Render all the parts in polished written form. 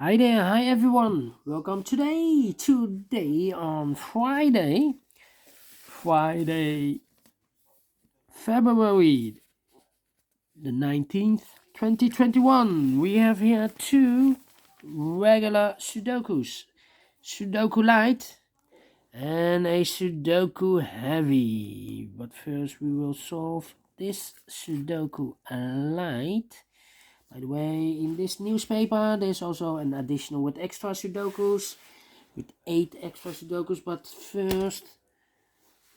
Hi there, hi everyone. Welcome today on Friday, February the 19th, 2021. We have here two regular Sudokus, Sudoku Light and a Sudoku Heavy. But first we will solve this Sudoku Light. By the way, in this newspaper, there's also an additional with extra Sudokus, with 8 extra Sudokus. But first,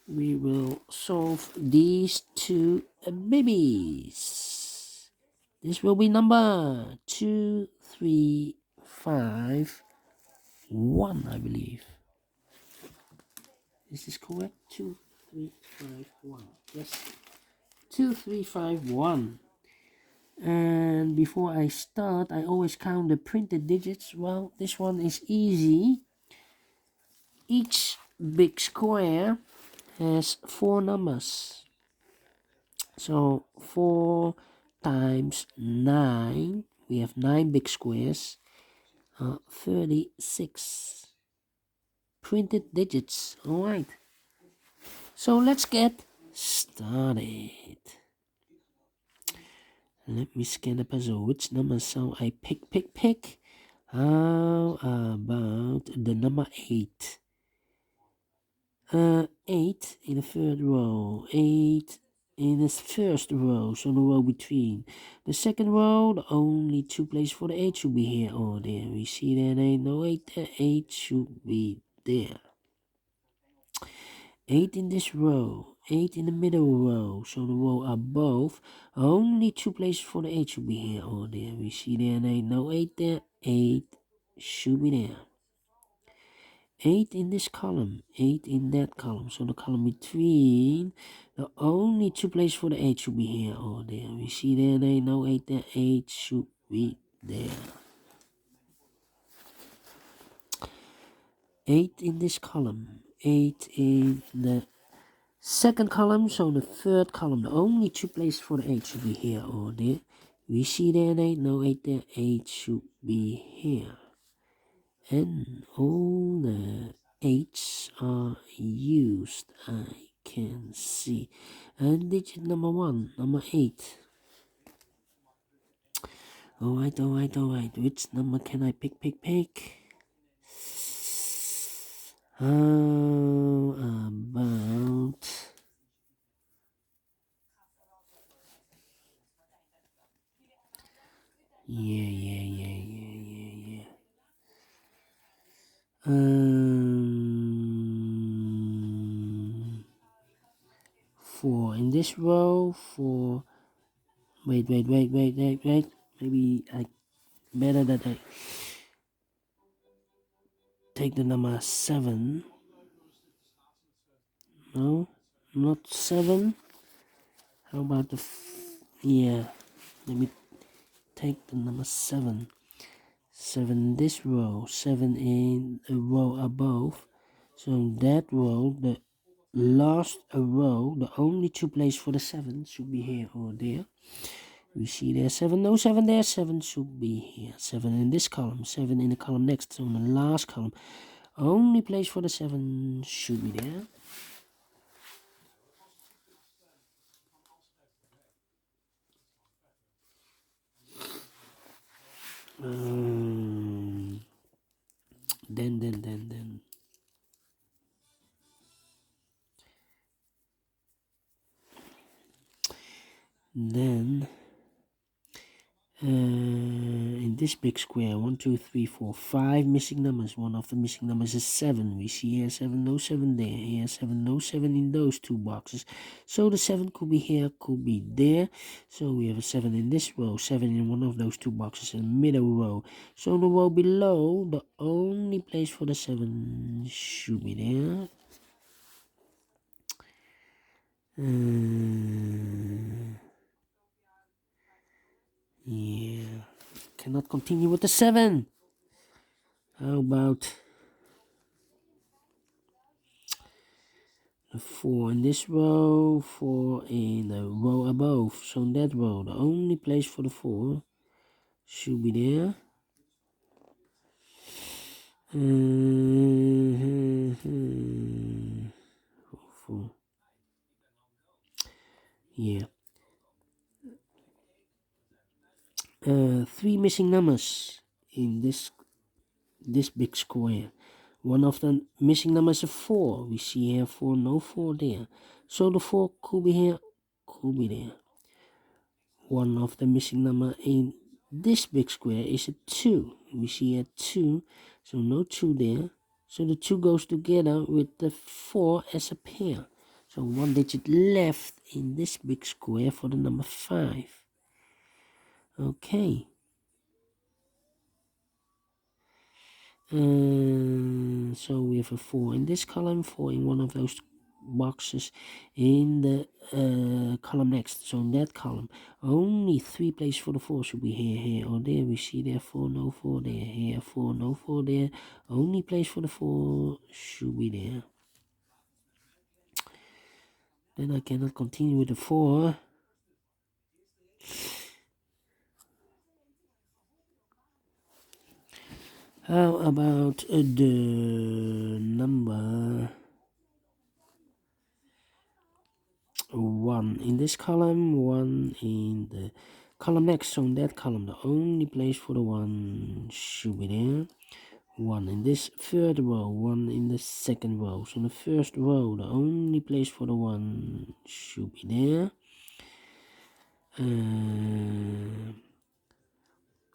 we will solve these two babies. This will be number 2351, I believe. Is this correct? 2351. Yes, 2351. And before I start, I always count the printed digits. Well, this one is easy. Each big square has 4 numbers. So 4 times 9, we have 9 big squares, 36 printed digits. Alright, so let's get started. Let me scan the puzzle. Which number shall I pick? How about the number 8? 8 in the third row, 8 in the first row, so the row between. The second row, the only 2 places for the 8 should be here or there. We see there ain't no 8 there, 8 should be there. 8 in this row, 8 in the middle row, so the row above, only 2 places for the 8 should be here or there. We see there ain't no 8 there, 8 should be there. 8 in this column, 8 in that column, so the column between, the only 2 places for the 8 should be here or there. We see there ain't no 8 there, 8 should be there. 8 in this column, 8 in the second column, so the third column, the only 2 places for the 8 should be here or there. We see there ain't no 8 there, 8 should be here. And all the 8s are used, I can see. And digit number 1, number 8. Alright. Which number can I pick? How about... Yeah. 4 in this row, 4. Wait. Maybe I better that I take the number 7. No, not 7. How about the yeah, let me take the number 7. 7 in this row, 7 in a row above. So in that row, the last row, the only 2 places for the 7 should be here or there. We see there 7, no 7 there, 7 should be here. 7 in this column, 7 in the column next, so in the last column. Only place for the 7 should be there. Then in this big square, 1, 2, 3, 4, 5 missing numbers. One of the missing numbers is 7. We see here 7, no 7 there. Here 7, no 7 in those 2 boxes. So the 7 could be here, could be there. So we have a 7 in this row, 7 in one of those 2 boxes in the middle row. So the row below, the only place for the 7 should be there. Yeah, cannot continue with the 7. How about the 4 in this row, 4 in the row above? So in that row, the only place for the 4 should be there. Four. Yeah. Three missing numbers in this big square. One of the missing numbers is 4. We see here 4, no 4 there. So the 4 could be here, could be there. One of the missing number in this big square is a 2. We see a 2, so no 2 there. So the 2 goes together with the 4 as a pair. So one digit left in this big square for the number 5. Okay. So we have a 4 in this column, 4 in one of those boxes in the column next. So in that column, only 3 places for the 4 should be here, here, or there. We see there 4, no 4 there, here 4, no 4 there. Only place for the 4 should be there. Then I cannot continue with the 4. How about the number 1 in this column, 1 in the column next? So in that column, the only place for the 1 should be there. 1 in this third row, 1 in the second row. So in the first row, the only place for the 1 should be there.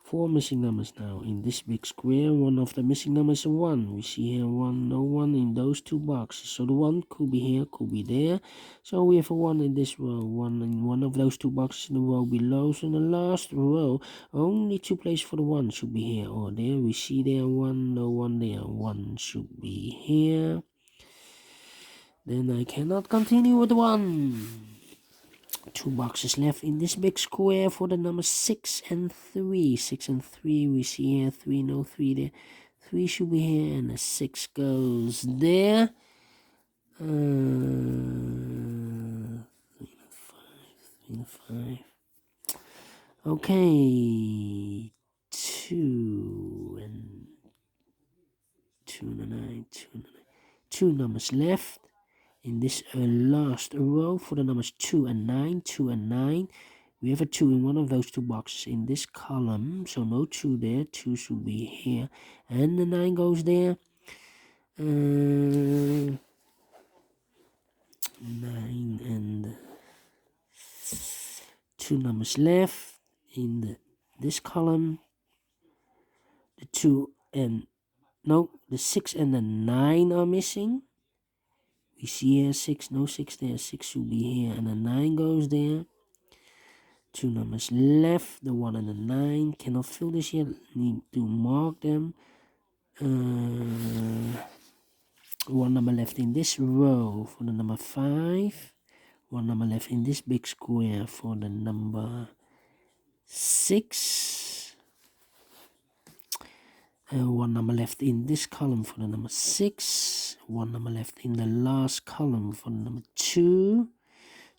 4 missing numbers now in this big square. One of the missing numbers is 1. We see here 1, no 1 in those 2 boxes. So the 1 could be here, could be there. So we have a 1 in this row, 1 in one of those 2 boxes in the row below. So in the last row, only 2 places for the 1 should be here or there. We see there 1, no 1 there. 1 should be here. Then I cannot continue with 1. 2 boxes left in this big square for the number 6 and 3. 6 and 3, we see here 3, no 3 there. 3 should be here, and the 6 goes there. 3 and 5. Okay, 2 and 9, 2 and 9. 2 numbers left in this last row for the numbers 2 and 9, 2 and 9. We have a 2 in one of those 2 boxes in this column, so no 2 there. 2 should be here, and the 9 goes there. 9 and 2 numbers left in this column. The 2 and the 6 and the 9 are missing. We see here 6, no 6 there. 6 should be here, and the 9 goes there. 2 numbers left, the 1 and the 9. Cannot fill this yet, need to mark them. 1 number left in this row for the number 5. 1 number left in this big square for the number 6. 1 number left in this column for the number 6. 1 number left in the last column for the number 2.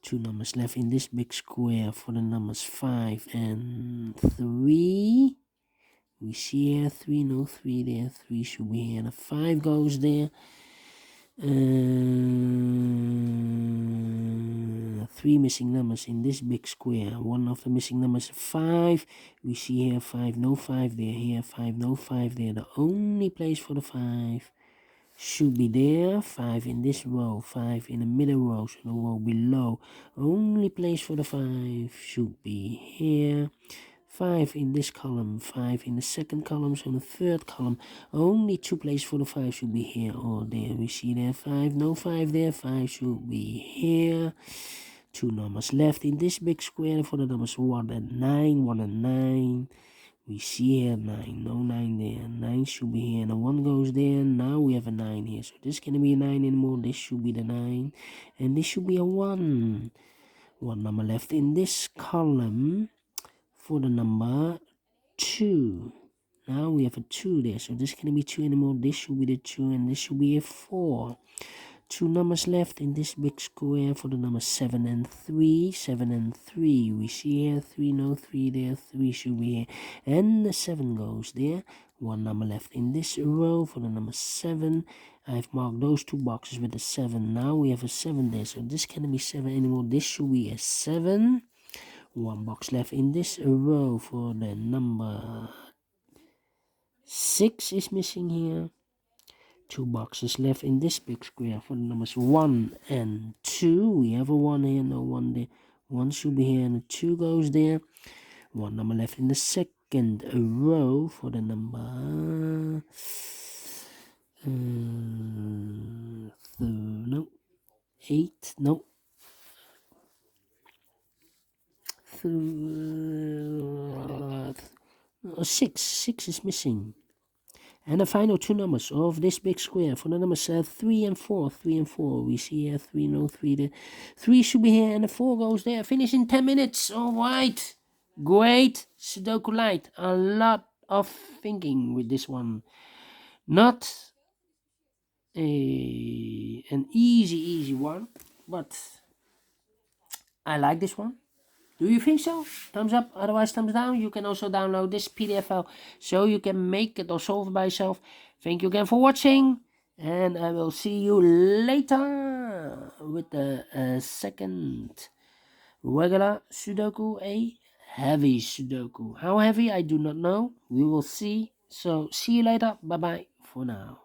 2 numbers left in this big square for the numbers 5 and 3. We see here 3, no 3 there. 3 should be here. The 5 goes there. 3 missing numbers in this big square. One of the missing numbers is 5. We see here 5, no 5 there. Here 5, no 5 there. The only place for the 5 should be there. 5 in this row, 5 in the middle row, so the row below. Only place for the 5 should be here. 5 in this column, 5 in the second column, so in the third column. Only 2 places for the 5 should be here or there. We see there 5, no 5 there. 5 should be here. 2 numbers left in this big square for the numbers 1 and 9. 1 and 9. We see here 9, no 9 there. 9 should be here, and the 1 goes there. Now we have a 9 here, so this can't be a 9 anymore. This should be the 9, and this should be a 1. 1 number left in this column for the number 2. Now we have a 2 there, so this can't be 2 anymore. This should be the 2, and this should be a 4. 2 numbers left in this big square for the numbers 7 and 3. 7 and 3. We see here 3, no 3 there. 3 should be here. And the 7 goes there. 1 number left in this row for the number 7. I've marked those 2 boxes with a 7. Now we have a 7 there. So this cannot be 7 anymore. This should be a 7. 1 box left in this row for the number 6 is missing here. 2 boxes left in this big square for the numbers 1 and 2. We have a 1 here, no 1 there. 1 should be here and a 2 goes there. 1 number left in the second row for the number... no. 8, no. 6. 6 is missing. And the final 2 numbers of this big square for the numbers 3 and 4. 3 and 4. We see here 3, no 3 there. 3 should be here and the 4 goes there. Finish in 10 minutes. Alright. Great Sudoku Light. A lot of thinking with this one. Not an easy one. But I like this one. Do you think so? Thumbs up, otherwise thumbs down. You can also download this PDF file so you can make it or solve it by yourself. Thank you again for watching. And I will see you later with the second regular Sudoku, a heavy Sudoku. How heavy, I do not know. We will see. So see you later. Bye-bye for now.